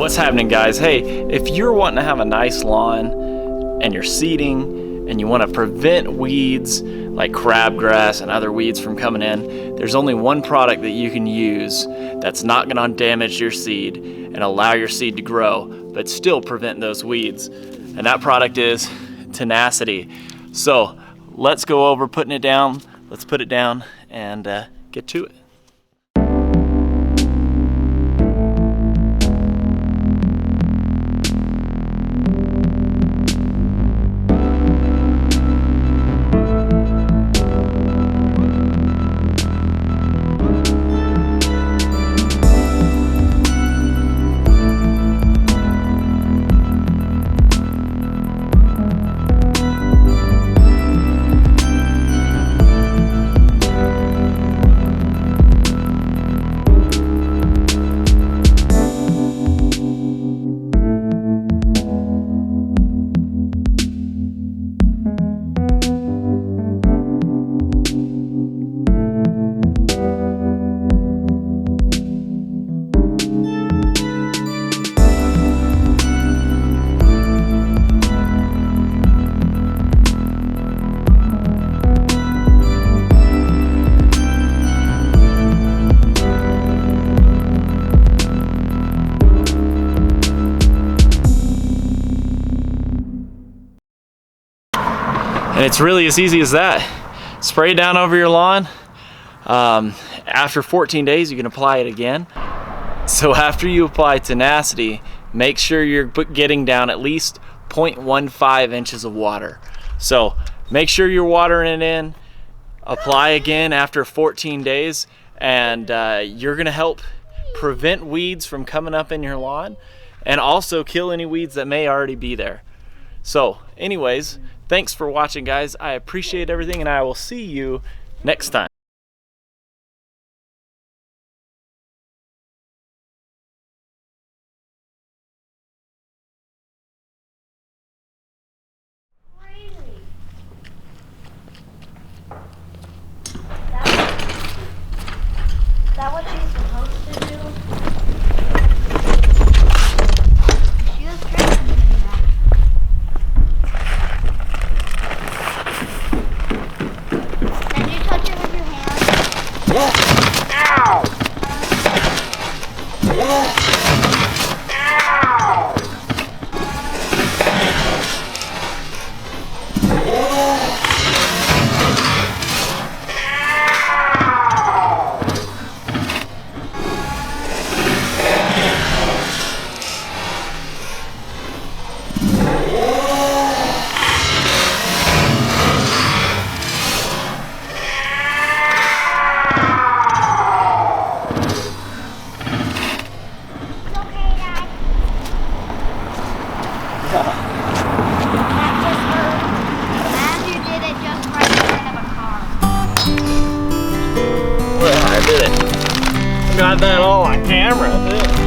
What's happening, guys? Hey, if you're wanting to have a nice lawn and you're seeding and you want to prevent weeds like crabgrass and other weeds from coming in, there's only one product that you can use that's not going to damage your seed and allow your seed to grow, but still prevent those weeds. And that product is Tenacity. So let's go over putting it down. Let's put it down and get to it. And it's really as easy as that. Spray it down over your lawn. After 14 days, you can apply it again. So after you apply Tenacity, make sure you're getting down at least 0.15 inches of water. So make sure you're watering it in, apply again after 14 days, and you're gonna help prevent weeds from coming up in your lawn and also kill any weeds that may already be there. So anyways, thanks for watching, guys. I appreciate everything, and I will see you next time. Is that what she's supposed to do? She was tricking me now. Can you touch it with your hand? Ow! I did it. Got that all on camera too.